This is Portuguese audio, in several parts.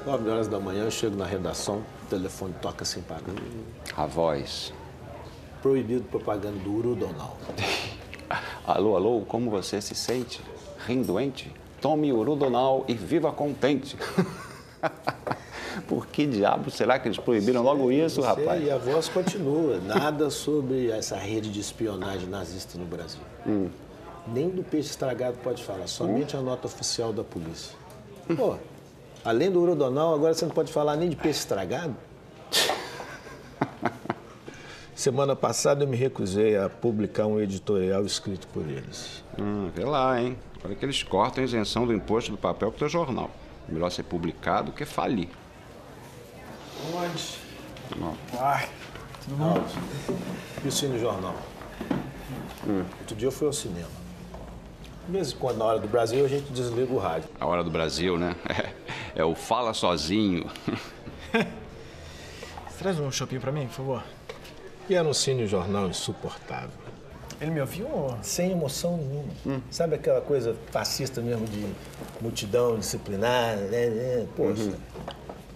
9 horas da manhã, eu chego na redação, o telefone toca sem parar. A voz. Proibido propaganda do Urudonal. Alô, alô, como você se sente? Rim-doente? Tome Urudonal e viva contente. Por que diabo será que eles proibiram logo isso, rapaz? E a voz continua. Nada sobre essa rede de espionagem nazista no Brasil. Nem do peixe estragado pode falar, somente a nota oficial da polícia. Pô, além do Urudonal, agora você não pode falar nem de peixe estragado? Semana passada eu me recusei a publicar um editorial escrito por eles. Vê lá, hein? Olha que eles cortam a isenção do imposto do papel pro teu jornal. Melhor ser publicado do que falir. Onde? Não. Ai, tudo bom? E o Cine Jornal? Outro dia eu fui ao cinema. De vez em quando, na hora do Brasil, a gente desliga o rádio. A hora do Brasil, né? É o fala sozinho. Você traz um shopping pra mim, por favor? E era um Cine Jornal insuportável. Ele me ouviu ou... Sem emoção nenhuma. Sabe aquela coisa fascista mesmo de multidão disciplinar? Poxa,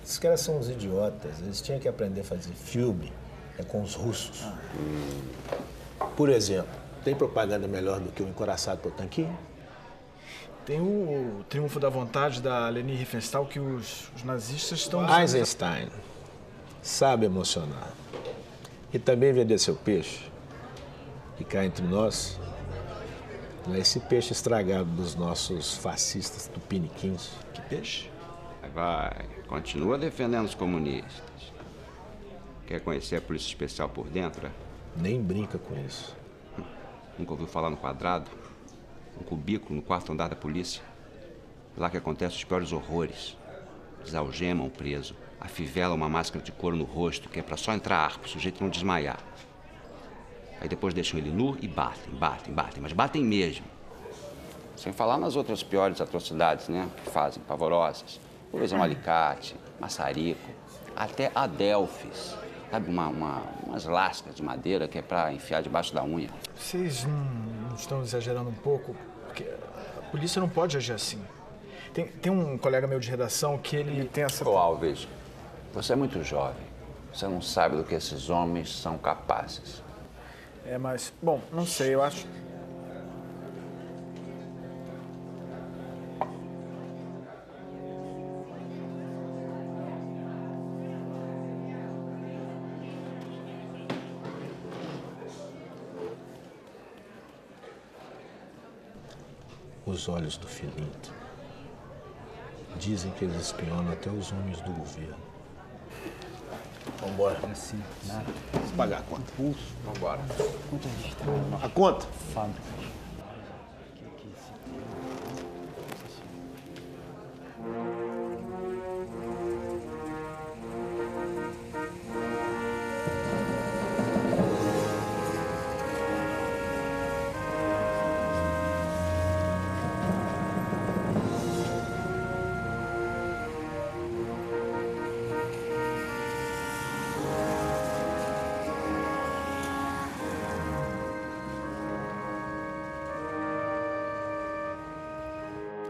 esses caras são uns idiotas. Eles tinham que aprender a fazer filme com os russos. Por exemplo, tem propaganda melhor do que o Encoraçado Potanqui? Tem o Triunfo da Vontade da Leni Riefenstahl que os nazistas estão usando... Eisenstein sabe emocionar. E também vender seu peixe. E cá entre nós, não é esse peixe estragado dos nossos fascistas tupiniquins. Que peixe? Vai, continua defendendo os comunistas. Quer conhecer a Polícia Especial por dentro? Nem brinca com isso. Nunca ouviu falar no Quadrado? Um cubículo no quarto andar da polícia? Lá que acontecem os piores horrores. Desalgemam o preso, afivelam uma máscara de couro no rosto, que é pra só entrar ar, pro sujeito não desmaiar. Aí depois deixam ele nu e batem, mas batem mesmo. Sem falar nas outras piores atrocidades, né? Que fazem, pavorosas. Pulverizam um alicate, maçarico, até adelfes. Sabe, umas lascas de madeira que é pra enfiar debaixo da unha. Vocês não estão exagerando um pouco? Porque a polícia não pode agir assim. Tem um colega meu de redação que ele tem essa... Ô Alves, você é muito jovem. Você não sabe do que esses homens são capazes. É, mas... Bom, não sei, eu acho... Os olhos do Filinto. Dizem que eles espionam até os homens do governo. Vambora. Assim, nada. Vamos pagar a conta. Pulso. Vambora. Quanto registrado? A conta? Fábricas.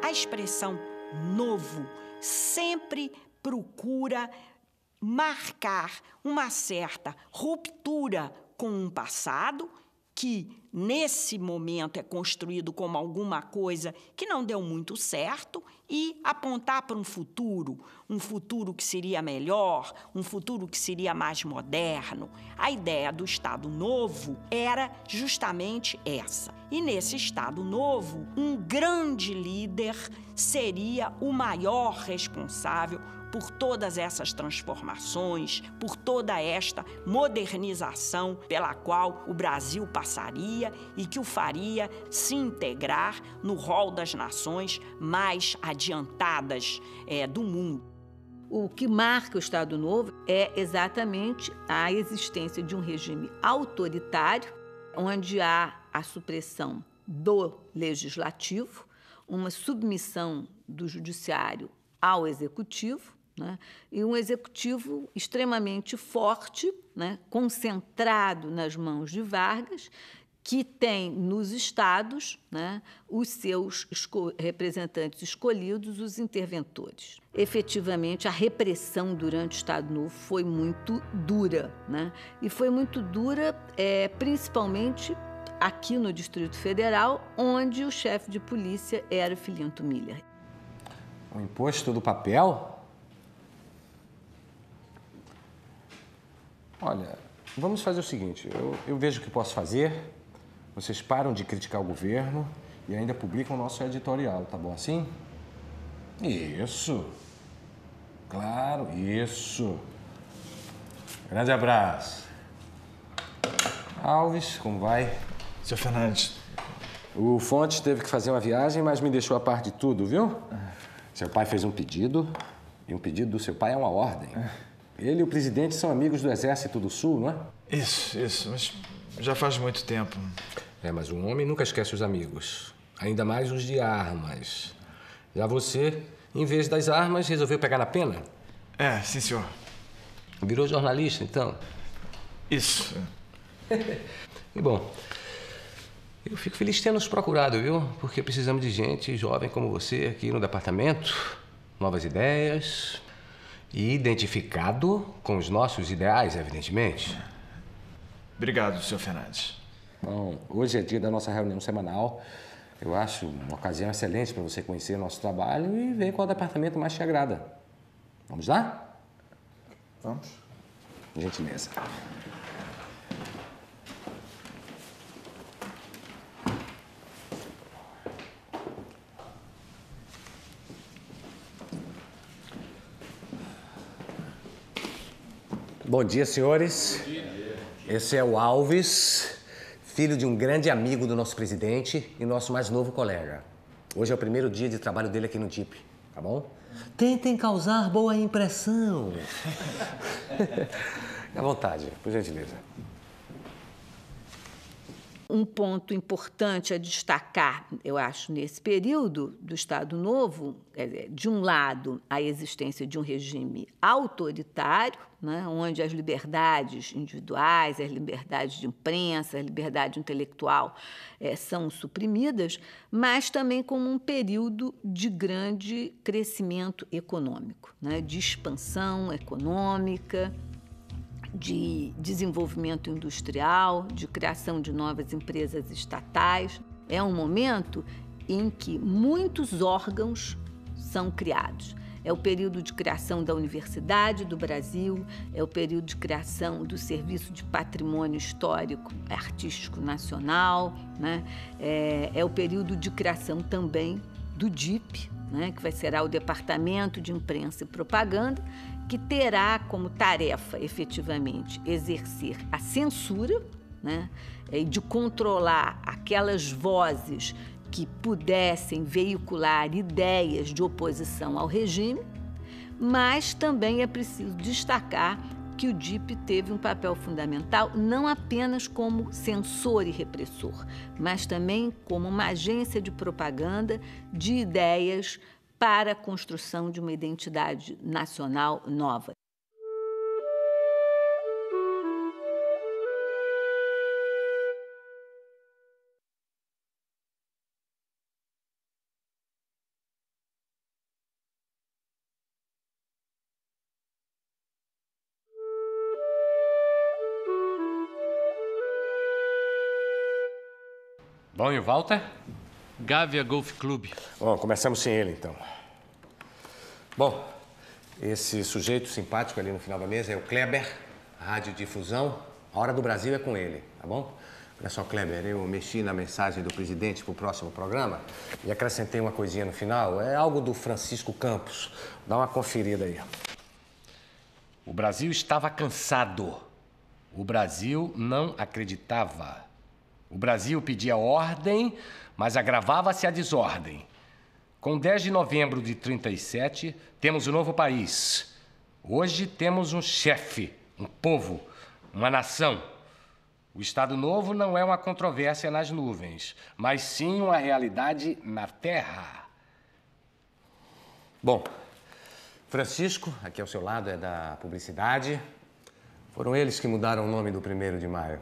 A expressão novo sempre procura marcar uma certa ruptura com um passado que, nesse momento, é construído como alguma coisa que não deu muito certo e apontar para um futuro que seria melhor, um futuro que seria mais moderno. A ideia do Estado Novo era justamente essa. E nesse Estado Novo, um grande líder seria o maior responsável por todas essas transformações, por toda esta modernização pela qual o Brasil passaria e que o faria se integrar no rol das nações mais adiantadas do mundo. O que marca o Estado Novo é exatamente a existência de um regime autoritário, onde há a supressão do legislativo, uma submissão do judiciário ao executivo, né? E um executivo extremamente forte, né? Concentrado nas mãos de Vargas, que tem nos estados, né, os seus representantes escolhidos, os interventores. Efetivamente, a repressão durante o Estado Novo foi muito dura, né? E foi muito dura, principalmente aqui no Distrito Federal, onde o chefe de polícia era o Filinto Miller. O imposto do papel? Olha, vamos fazer o seguinte, eu vejo o que posso fazer, vocês param de criticar o governo e ainda publicam o nosso editorial, tá bom assim? Isso. Claro, isso. Grande abraço. Alves, como vai? Seu Fernandes. O Fontes teve que fazer uma viagem, mas me deixou a par de tudo, viu? Seu pai fez um pedido, e um pedido do seu pai é uma ordem. Ele e o presidente são amigos do Exército do Sul, não é? Isso, mas já faz muito tempo. Mas um homem nunca esquece os amigos, ainda mais os de armas. Já você, em vez das armas, resolveu pegar na pena? Sim, senhor. Virou jornalista, então? Isso. E bom, eu fico feliz de ter nos procurado, viu? Porque precisamos de gente jovem como você aqui no departamento, novas ideias e identificado com os nossos ideais, evidentemente. Obrigado, senhor Fernandes. Bom, hoje é dia da nossa reunião semanal. Eu acho uma ocasião excelente para você conhecer o nosso trabalho e ver qual departamento mais te agrada. Vamos lá? Vamos. Gentileza. Bom dia, senhores. Bom dia. Esse é o Alves, filho de um grande amigo do nosso presidente e nosso mais novo colega. Hoje é o primeiro dia de trabalho dele aqui no DIP, tá bom? Tentem causar boa impressão. À vontade, por gentileza. Um ponto importante a destacar, eu acho, nesse período do Estado Novo, de um lado, a existência de um regime autoritário, né, onde as liberdades individuais, as liberdades de imprensa, a liberdade intelectual são suprimidas, mas também como um período de grande crescimento econômico, né, de expansão econômica, de desenvolvimento industrial, de criação de novas empresas estatais. É um momento em que muitos órgãos são criados. É o período de criação da Universidade do Brasil, é o período de criação do Serviço de Patrimônio Histórico Artístico Nacional, né? É o período de criação também do DIP, né? Que será o Departamento de Imprensa e Propaganda, que terá como tarefa, efetivamente, exercer a censura, né, e de controlar aquelas vozes que pudessem veicular ideias de oposição ao regime, mas também é preciso destacar que o DIP teve um papel fundamental não apenas como censor e repressor, mas também como uma agência de propaganda de ideias para a construção de uma identidade nacional nova. Bom, e o Walter? Gávea Golf Club. Bom, começamos sem ele, então. Bom, esse sujeito simpático ali no final da mesa é o Kleber, radiodifusão. A Hora do Brasil é com ele, tá bom? Olha só, Kleber, eu mexi na mensagem do presidente pro próximo programa e acrescentei uma coisinha no final. É algo do Francisco Campos. Dá uma conferida aí. O Brasil estava cansado. O Brasil não acreditava. O Brasil pedia ordem, mas agravava-se a desordem. Com 10 de novembro de 37, temos um novo país. Hoje temos um chefe, um povo, uma nação. O Estado Novo não é uma controvérsia nas nuvens, mas sim uma realidade na terra. Bom, Francisco, aqui ao seu lado, é da publicidade. Foram eles que mudaram o nome do 1º de maio.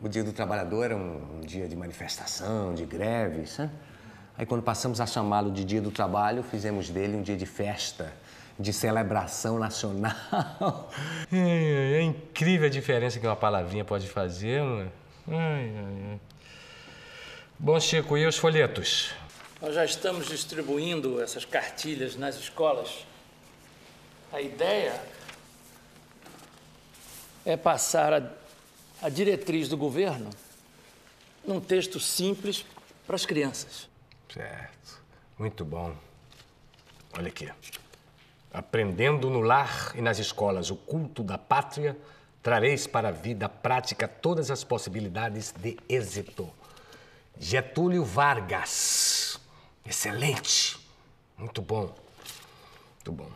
O Dia do Trabalhador era um dia de manifestação, de greve, sabe? Aí quando passamos a chamá-lo de Dia do Trabalho, fizemos dele um dia de festa, de celebração nacional. É incrível a diferença que uma palavrinha pode fazer, não é? Ai. Bom, Chico, e os folhetos? Nós já estamos distribuindo essas cartilhas nas escolas. A ideia é passar a diretriz do governo num texto simples para as crianças. Certo. Muito bom. Olha aqui. Aprendendo no lar e nas escolas o culto da pátria, trareis para a vida prática todas as possibilidades de êxito. Getúlio Vargas. Excelente. Muito bom. Muito bom.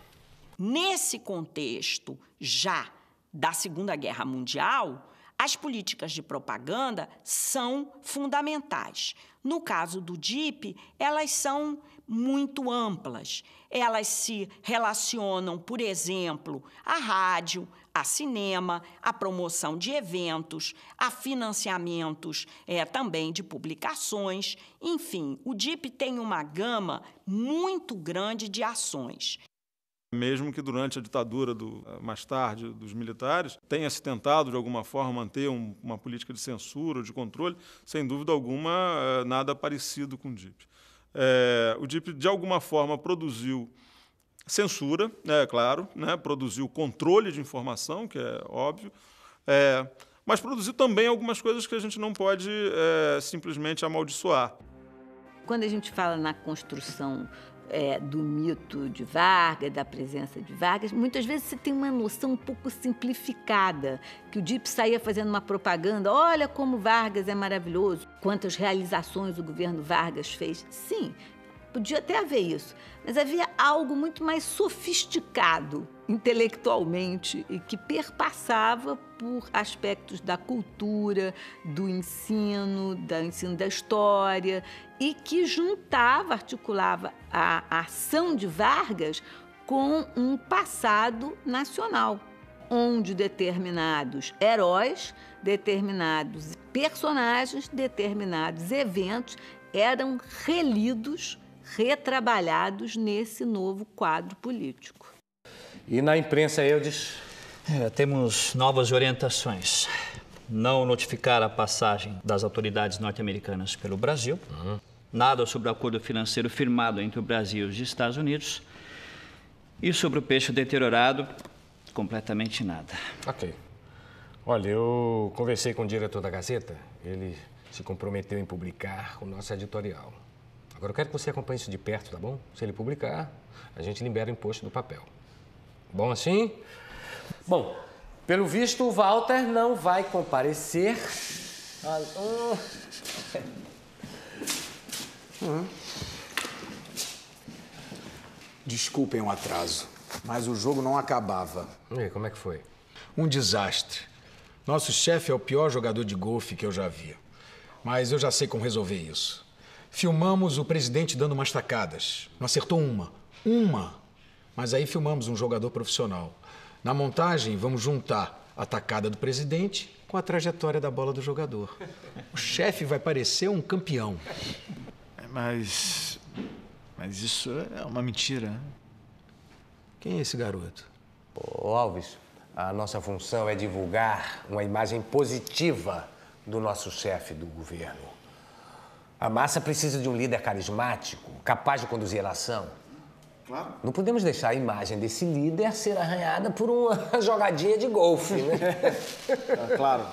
Nesse contexto já da Segunda Guerra Mundial, as políticas de propaganda são fundamentais. No caso do DIP, elas são muito amplas. Elas se relacionam, por exemplo, à rádio, a cinema, a promoção de eventos, a financiamentos também de publicações. Enfim, o DIP tem uma gama muito grande de ações. Mesmo que durante a ditadura, mais tarde, dos militares, tenha se tentado, de alguma forma, manter uma política de censura, de controle, sem dúvida alguma, nada parecido com o DIP. O DIP, de alguma forma, produziu censura, claro, né? Produziu controle de informação, que é óbvio, mas produziu também algumas coisas que a gente não pode simplesmente amaldiçoar. Quando a gente fala na construção do mito de Vargas, da presença de Vargas, muitas vezes você tem uma noção um pouco simplificada, que o DIP saía fazendo uma propaganda, olha como Vargas é maravilhoso, quantas realizações o governo Vargas fez. Sim, podia até haver isso, mas havia algo muito mais sofisticado intelectualmente e que perpassava por aspectos da cultura, do ensino da história e que juntava, articulava a ação de Vargas com um passado nacional, onde determinados heróis, determinados personagens, determinados eventos eram relidos, retrabalhados nesse novo quadro político. E na imprensa, Eudes? Temos novas orientações. Não notificar a passagem das autoridades norte-americanas pelo Brasil. Nada sobre o acordo financeiro firmado entre o Brasil e os Estados Unidos. E sobre o peixe deteriorado, completamente nada. Ok. Olha, eu conversei com o diretor da Gazeta. Ele se comprometeu em publicar o nosso editorial. Agora eu quero que você acompanhe isso de perto, tá bom? Se ele publicar, a gente libera o imposto do papel. Bom assim? Bom, pelo visto, o Walter não vai comparecer. Desculpem o atraso, mas o jogo não acabava. E aí, como é que foi? Um desastre. Nosso chefe é o pior jogador de golfe que eu já vi. Mas eu já sei como resolver isso. Filmamos o presidente dando umas tacadas. Não acertou uma. Mas aí filmamos um jogador profissional. Na montagem, vamos juntar a tacada do presidente com a trajetória da bola do jogador. O chefe vai parecer um campeão. Mas isso é uma mentira. Quem é esse garoto? Ô, Alves, a nossa função é divulgar uma imagem positiva do nosso chefe do governo. A massa precisa de um líder carismático, capaz de conduzir a nação. Claro. Não podemos deixar a imagem desse líder ser arranhada por uma jogadinha de golfe, né? Claro.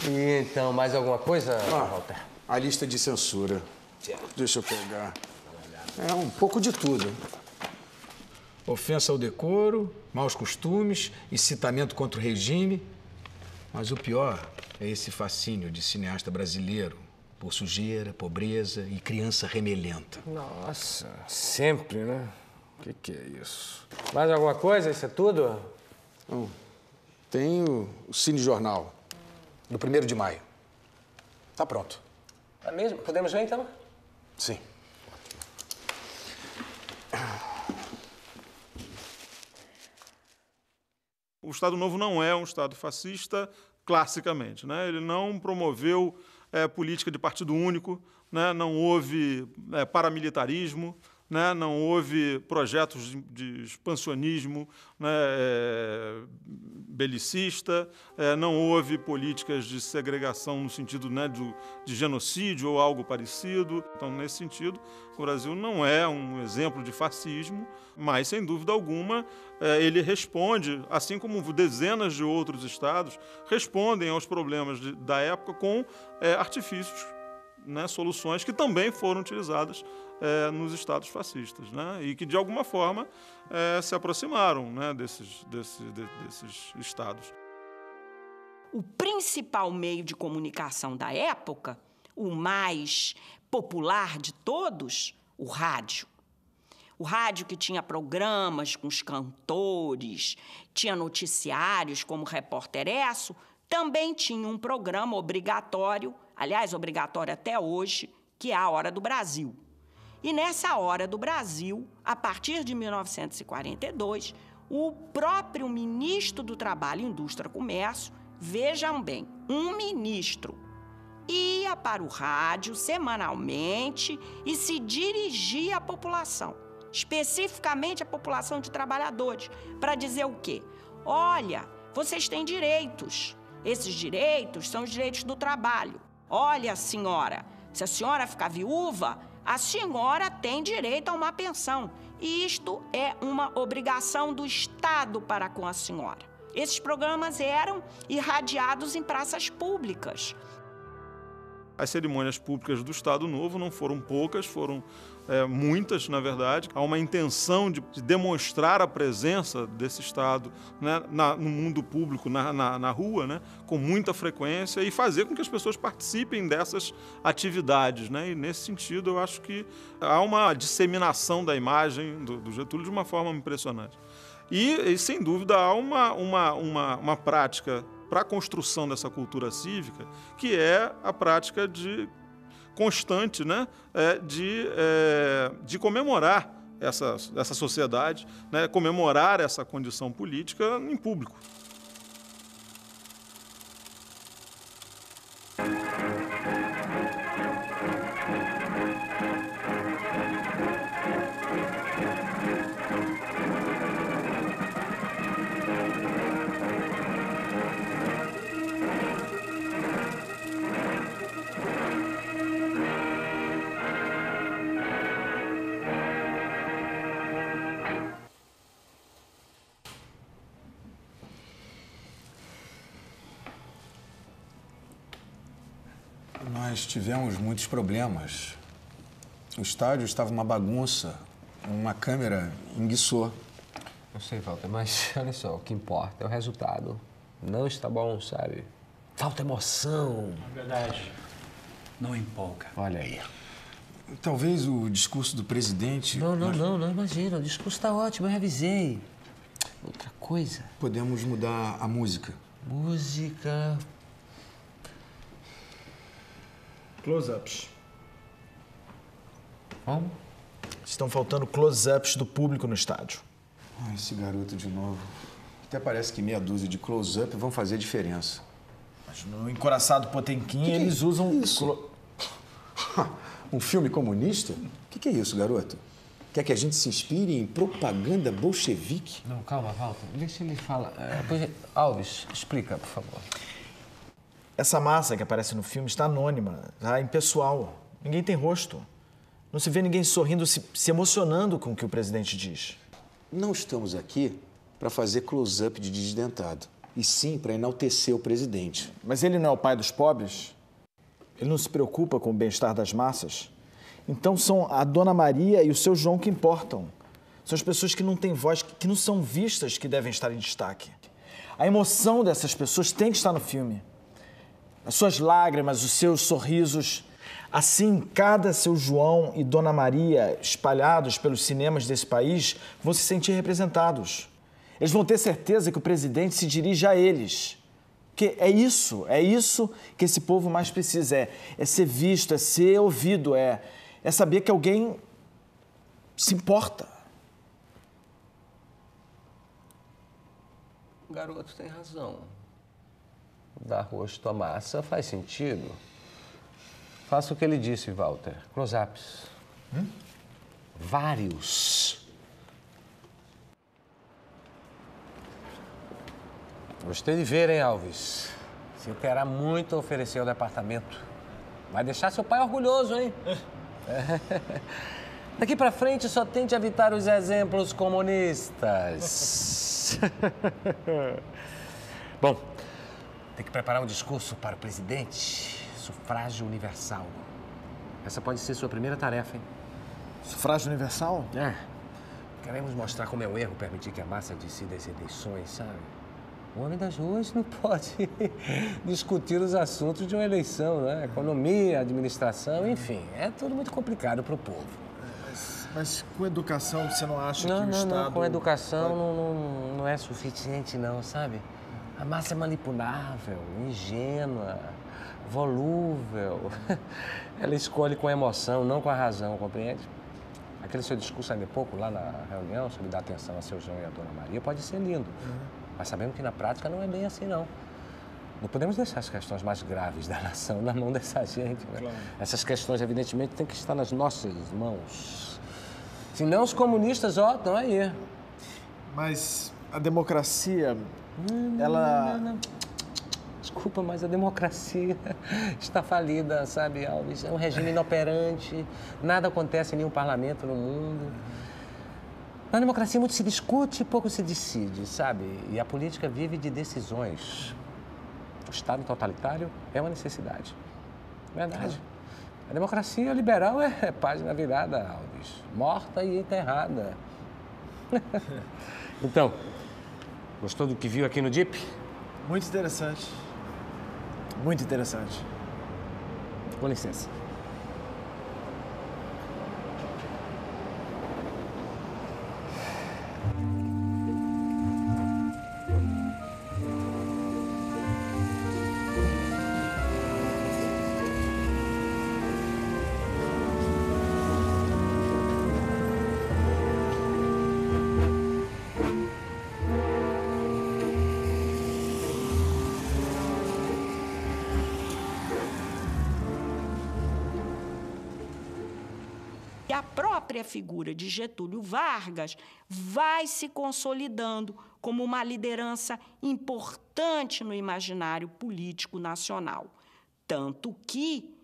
E então, mais alguma coisa, Walter? A lista de censura. Deixa eu pegar. É um pouco de tudo. Ofensa ao decoro, maus costumes, incitamento contra o regime. Mas o pior é esse fascínio de cineasta brasileiro por sujeira, pobreza e criança remelenta. Nossa, sempre, né? O que é isso? Mais alguma coisa? Isso é tudo? Não. Tem o cinejornal, do 1º de maio. Tá pronto. É mesmo? Podemos ver, então? Sim. O Estado Novo não é um Estado fascista, classicamente, né? Ele não promoveu política de partido único, né? Não houve paramilitarismo, né? Não houve projetos de expansionismo, né? Belicista, não houve políticas de segregação no sentido, né, de genocídio ou algo parecido. Então, nesse sentido, o Brasil não é um exemplo de fascismo, mas, sem dúvida alguma, ele responde, assim como dezenas de outros estados respondem aos problemas da época com artifícios, né, soluções que também foram utilizadas nos estados fascistas, né, e que, de alguma forma, se aproximaram, né, desses estados. O principal meio de comunicação da época, o mais popular de todos, o rádio. O rádio que tinha programas com os cantores, tinha noticiários como Repórter Esso, também tinha um programa obrigatório, aliás, obrigatório até hoje, que é a Hora do Brasil. E nessa Hora do Brasil, a partir de 1942, o próprio ministro do Trabalho, Indústria e Comércio, vejam bem, um ministro, ia para o rádio semanalmente e se dirigia à população, especificamente à população de trabalhadores, para dizer o quê? Olha, vocês têm direitos. Esses direitos são os direitos do trabalho. Olha, senhora, se a senhora ficar viúva, a senhora tem direito a uma pensão. E isto é uma obrigação do Estado para com a senhora. Esses programas eram irradiados em praças públicas. As cerimônias públicas do Estado Novo não foram poucas, foram muitas, na verdade. Há uma intenção de demonstrar a presença desse Estado, né, no mundo público, na rua, né, com muita frequência, e fazer com que as pessoas participem dessas atividades, né? E, nesse sentido, eu acho que há uma disseminação da imagem do Getúlio de uma forma impressionante. E sem dúvida, há uma prática para a construção dessa cultura cívica, que é a prática constante, né, de comemorar essa sociedade, né, comemorar essa condição política em público. Nós tivemos muitos problemas. O estádio estava uma bagunça, uma câmera enguiçou. Eu sei, Walter, mas olha só, o que importa é o resultado. Não está bom, sabe? Falta emoção. Na verdade, não empolga. Olha aí. Talvez o discurso do presidente... Não, imagina. O discurso está ótimo, eu avisei. Outra coisa. Podemos mudar a música. Música... Close-ups. Como? Estão faltando close-ups do público no estádio. Ah, esse garoto de novo. Até parece que meia dúzia de close-up vão fazer diferença. Mas no Encoraçado Potemkin eles usam... Isso? Um filme comunista? O que é isso, garoto? Quer que a gente se inspire em propaganda bolchevique? Não, calma, Walter. Deixa ele falar. Alves, explica, por favor. Essa massa que aparece no filme está anônima, está impessoal. Ninguém tem rosto. Não se vê ninguém sorrindo, se emocionando com o que o presidente diz. Não estamos aqui para fazer close-up de desdentado, e sim para enaltecer o presidente. Mas ele não é o pai dos pobres? Ele não se preocupa com o bem-estar das massas? Então são a Dona Maria e o seu João que importam. São as pessoas que não têm voz, que não são vistas, que devem estar em destaque. A emoção dessas pessoas tem que estar no filme. As suas lágrimas, os seus sorrisos. Assim, cada seu João e Dona Maria, espalhados pelos cinemas desse país, vão se sentir representados. Eles vão ter certeza que o presidente se dirige a eles. Porque é isso que esse povo mais precisa. É ser visto, é ser ouvido, é saber que alguém se importa. O garoto tem razão. dar rosto à massa faz sentido. Faça o que ele disse, Walter. Close-ups. Vários. Gostei de ver, hein, Alves? Você terá muito a oferecer ao departamento. Vai deixar seu pai orgulhoso, hein? Daqui pra frente, só tente evitar os exemplos comunistas. Bom, tem que preparar um discurso para o presidente. Sufrágio universal. Essa pode ser sua primeira tarefa, hein? Sufrágio universal? É. Queremos mostrar como é um erro permitir que a massa decida as eleições, sabe? O homem das ruas não pode discutir os assuntos de uma eleição, né? Economia, administração, enfim. É tudo muito complicado para o povo. Mas com educação, você não acha que o Estado... Não, com educação não é suficiente, não, sabe? A massa é manipulável, ingênua, volúvel. Ela escolhe com a emoção, não com a razão, compreende? Aquele seu discurso ainda há pouco, lá na reunião, sobre dar atenção a seu João e a Dona Maria, pode ser lindo. Mas sabemos que na prática não é bem assim, não. Não podemos deixar as questões mais graves da nação na mão dessa gente, né? Claro. Essas questões, evidentemente, têm que estar nas nossas mãos. Senão os comunistas, ó, estão aí. Mas a democracia, ela... Não. Desculpa, mas a democracia está falida, sabe, Alves? É um regime inoperante, nada acontece em nenhum parlamento no mundo. Na democracia muito se discute e pouco se decide, sabe? E a política vive de decisões. O Estado totalitário é uma necessidade. Verdade. A democracia liberal é página virada, Alves. Morta e enterrada. Então, gostou do que viu aqui no DIP? Muito interessante. Muito interessante. Com licença. E a própria figura de Getúlio Vargas vai se consolidando como uma liderança importante no imaginário político nacional. Tanto que,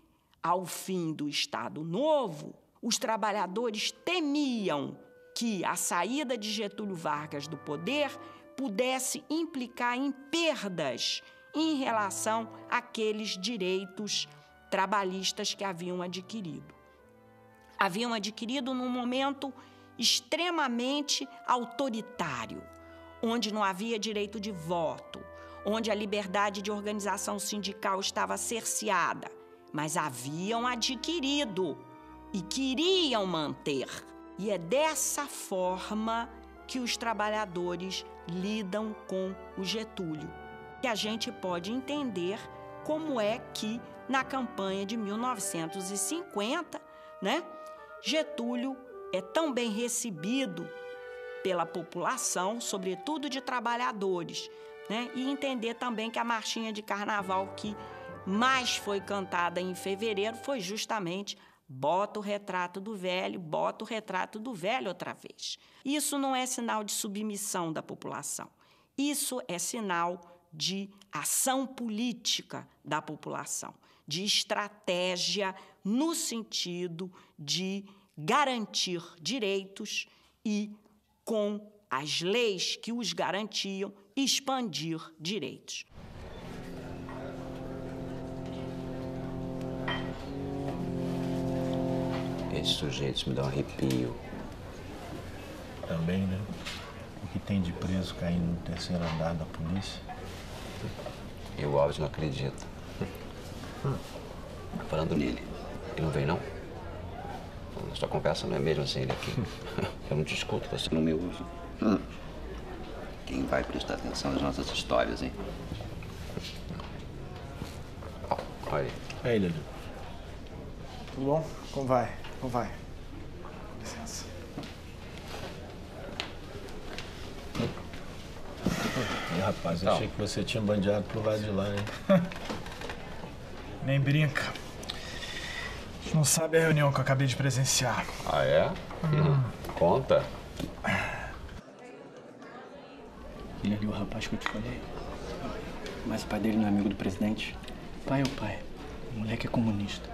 ao fim do Estado Novo, os trabalhadores temiam que a saída de Getúlio Vargas do poder pudesse implicar em perdas em relação àqueles direitos trabalhistas que haviam adquirido. Haviam adquirido num momento extremamente autoritário, onde não havia direito de voto, onde a liberdade de organização sindical estava cerceada, mas haviam adquirido e queriam manter. E é dessa forma que os trabalhadores lidam com o Getúlio, que a gente pode entender como é que, na campanha de 1950, né, Getúlio é tão bem recebido pela população, sobretudo de trabalhadores, né? E entender também que a marchinha de carnaval que mais foi cantada em fevereiro foi justamente bota o retrato do velho, bota o retrato do velho outra vez. Isso não é sinal de submissão da população. Isso é sinal de ação política da população, de estratégia no sentido de garantir direitos e, com as leis que os garantiam, expandir direitos. Esses sujeitos me dão arrepio. Também, né? O que tem de preso caindo no terceiro andar da polícia? E o Alves não acredita. Falando nele, ele não vem, não? Sua conversa não é mesmo assim, ele aqui. Eu não te escuto, você não me ouve. Quem vai prestar atenção nas nossas histórias, hein? Olha aí. Aí, Lelê. Tudo bom? Como vai? Como vai? Com licença. rapaz, Então. achei que você tinha bandeado pro lado de lá, hein? Nem brinca. A gente não sabe a reunião que eu acabei de presenciar. Ah, é? Conta. Ele ali, o rapaz que eu te falei. Mas o pai dele não é amigo do presidente. Pai é o pai. O moleque é comunista.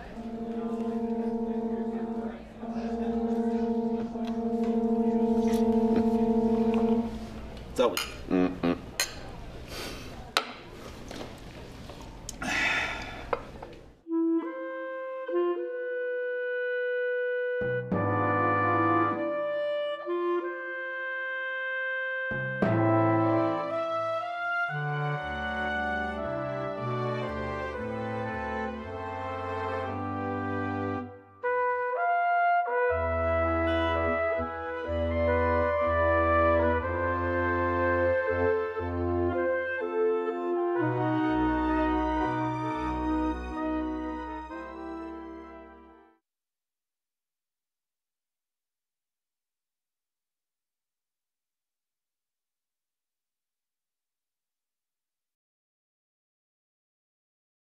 Saúde.